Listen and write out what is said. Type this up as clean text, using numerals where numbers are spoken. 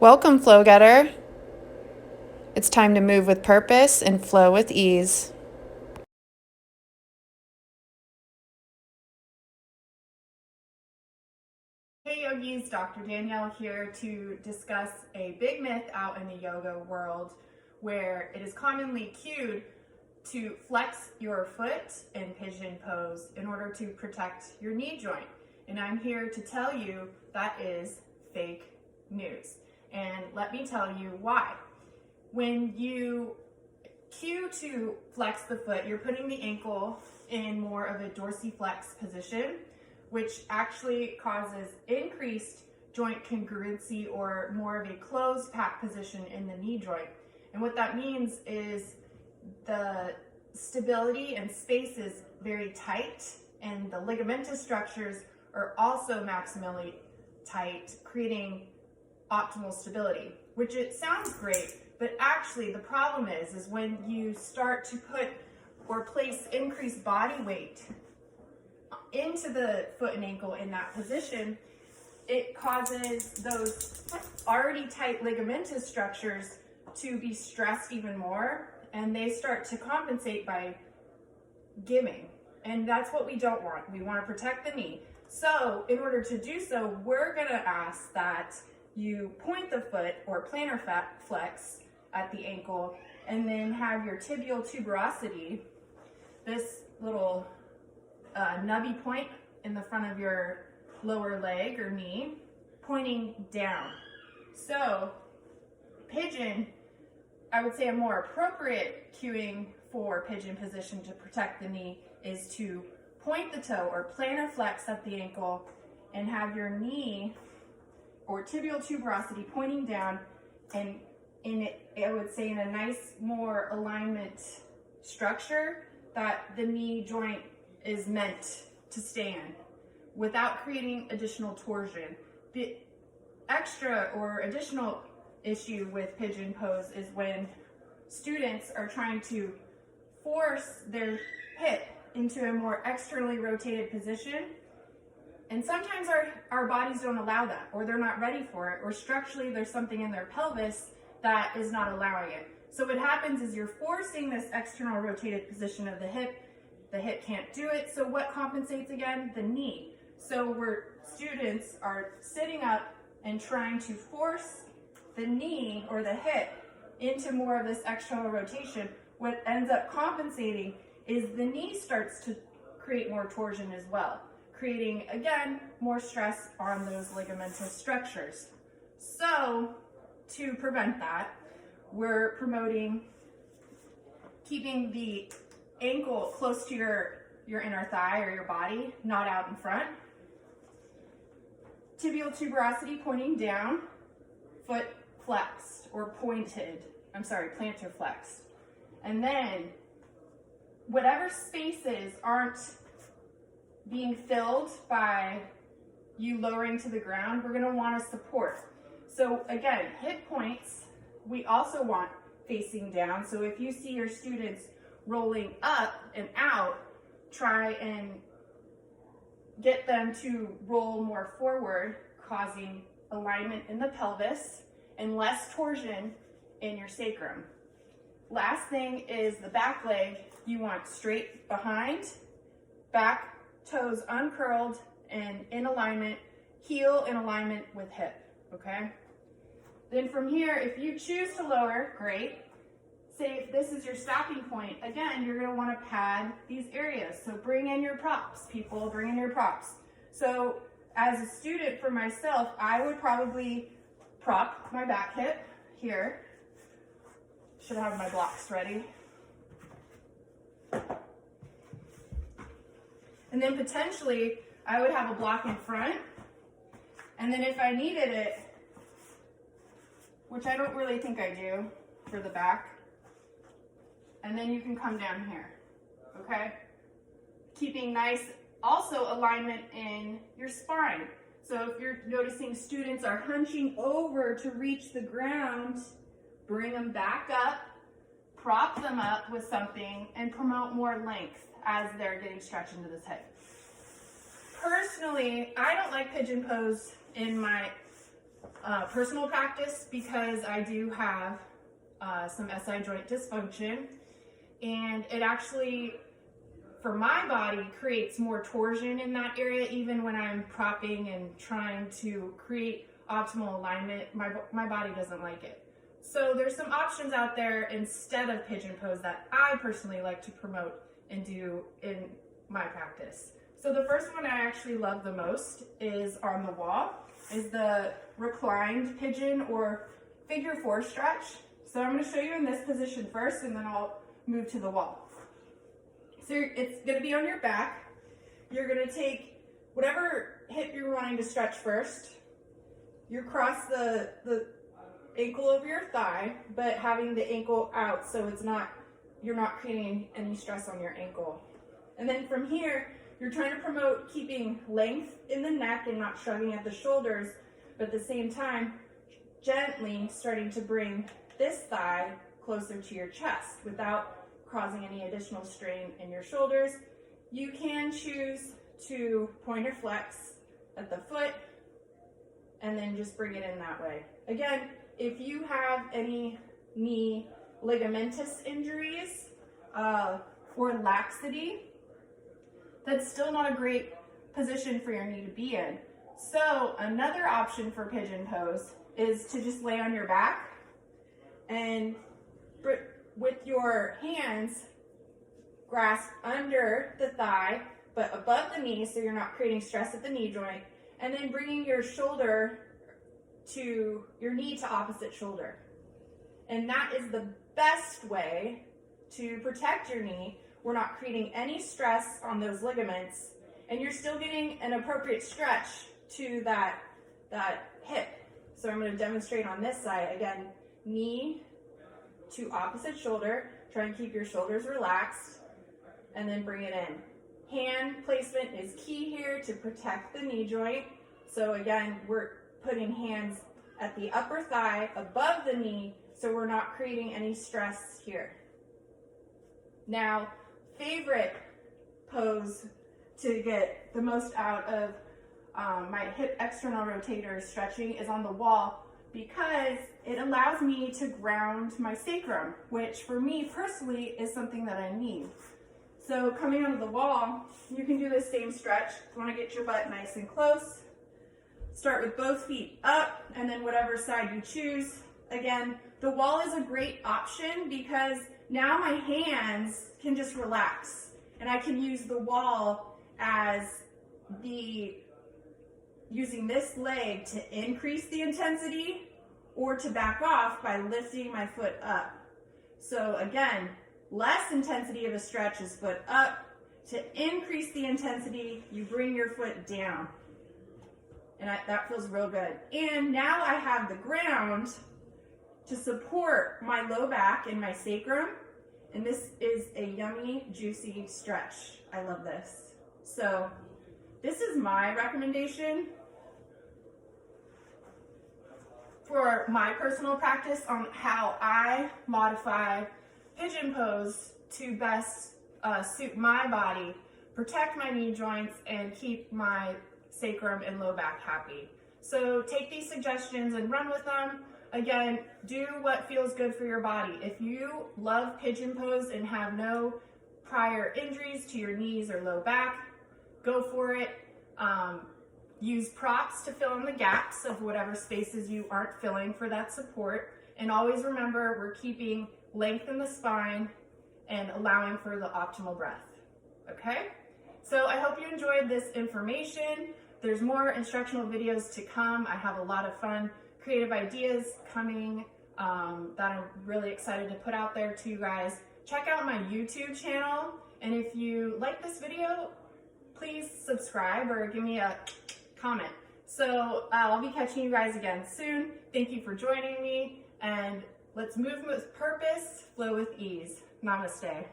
Welcome, Flow Getter. It's time to move with purpose and flow with ease. Hey yogis, Dr. Danielle here to discuss a big myth out in the yoga world where it is commonly cued to flex your foot in pigeon pose in order to protect your knee joint. And I'm here to tell you that is fake news. And let me tell you why. When you cue to flex the foot, you're putting the ankle in more of a dorsiflex position, which actually causes increased joint congruency or more of a closed pack position in the knee joint. And what that means is the stability and space is very tight, and the ligamentous structures are also maximally tight, creating optimal stability, which it sounds great, but actually the problem is when you start to put or place increased body weight into the foot and ankle in that position, it causes those already tight ligamentous structures to be stressed even more, and they start to compensate by giving. And that's what we don't want. We want to protect the knee. So in order to do so, we're going to ask that you point the foot or plantar flex at the ankle, and then have your tibial tuberosity, this little nubby point in the front of your lower leg or knee, pointing down. So pigeon, I would say a more appropriate cueing for pigeon position to protect the knee is to point the toe or plantar flex at the ankle and have your knee or tibial tuberosity pointing down, and I would say in a nice, more alignment structure that the knee joint is meant to stay in without creating additional torsion. The extra or additional issue with pigeon pose is when students are trying to force their hip into a more externally rotated position. And sometimes our bodies don't allow that, or they're not ready for it, or structurally there's something in their pelvis that is not allowing it. So what happens is you're forcing this external rotated position of the hip can't do it, so what compensates again? The knee. So where students are sitting up and trying to force the knee or the hip into more of this external rotation, what ends up compensating is the knee starts to create more torsion as well, creating, again, more stress on those ligamentous structures. So to prevent that, we're promoting keeping the ankle close to your inner thigh or your body, not out in front. Tibial tuberosity pointing down, foot flexed or pointed, plantar flexed. And then whatever spaces aren't being filled by you lowering to the ground, we're going to want to support. So again, hip points, we also want facing down. So if you see your students rolling up and out, try and get them to roll more forward, causing alignment in the pelvis and less torsion in your sacrum. Last thing is the back leg. You want straight behind, back toes uncurled and in alignment, heel in alignment with hip, okay? Then from here, if you choose to lower, great. Say if this is your stopping point, again, you're gonna wanna pad these areas. So bring in your props, people, bring in your props. So as a student for myself, I would probably prop my back hip here. Should have my blocks ready. And then potentially, I would have a block in front. And then if I needed it, which I don't really think I do for the back, and then you can come down here, okay? Keeping nice, also alignment in your spine. So if you're noticing students are hunching over to reach the ground, bring them back up, prop them up with something, and promote more length as they're getting stretched into this hip. Personally, I don't like pigeon pose in my personal practice because I do have some SI joint dysfunction, and it actually, for my body, creates more torsion in that area even when I'm propping and trying to create optimal alignment. My body doesn't like it. So there's some options out there instead of pigeon pose that I personally like to promote and do in my practice. So the first one I actually love the most is on the wall, is the reclined pigeon or figure 4 stretch. So I'm going to show you in this position first, and then I'll move to the wall. So it's going to be on your back. You're going to take whatever hip you're wanting to stretch first. You cross the ankle over your thigh, but having the ankle out so you're not creating any stress on your ankle. And then from here, you're trying to promote keeping length in the neck and not shrugging at the shoulders, but at the same time, gently starting to bring this thigh closer to your chest without causing any additional strain in your shoulders. You can choose to pointer flex at the foot and then just bring it in that way. Again, if you have any knee ligamentous injuries or laxity, that's still not a great position for your knee to be in. So another option for pigeon pose is to just lay on your back and with your hands grasp under the thigh but above the knee so you're not creating stress at the knee joint, and then bringing your shoulder to your knee to opposite shoulder. And that is the best way to protect your knee. We're not creating any stress on those ligaments, and you're still getting an appropriate stretch to that hip. So I'm going to demonstrate on this side. Again, knee to opposite shoulder. Try and keep your shoulders relaxed, and then bring it in. Hand placement is key here to protect the knee joint. So again, we're putting hands at the upper thigh above the knee so we're not creating any stress here. Now, favorite pose to get the most out of my hip external rotator stretching is on the wall, because it allows me to ground my sacrum, which for me personally is something that I need. So coming onto the wall, you can do the same stretch. You want to get your butt nice and close. Start with both feet up, and then whatever side you choose. Again, the wall is a great option because now my hands can just relax, and I can use the wall as using this leg to increase the intensity or to back off by lifting my foot up. So again, less intensity of a stretch is foot up. To increase the intensity, you bring your foot down. And that feels real good. And now I have the ground to support my low back and my sacrum. And this is a yummy, juicy stretch. I love this. So this is my recommendation for my personal practice on how I modify pigeon pose to best suit my body, protect my knee joints, and keep my sacrum and low back happy. So take these suggestions and run with them. Again, do what feels good for your body. If you love pigeon pose and have no prior injuries to your knees or low back, go for it. Use props to fill in the gaps of whatever spaces you aren't filling for that support. And always remember, we're keeping length in the spine and allowing for the optimal breath. Okay? So I hope you enjoyed this information. There's more instructional videos to come. I have a lot of fun creative ideas coming that I'm really excited to put out there to you guys. Check out my YouTube channel, and if you like this video, please subscribe or give me a comment. So I'll be catching you guys again soon. Thank you for joining me, and let's move with purpose, flow with ease. Namaste.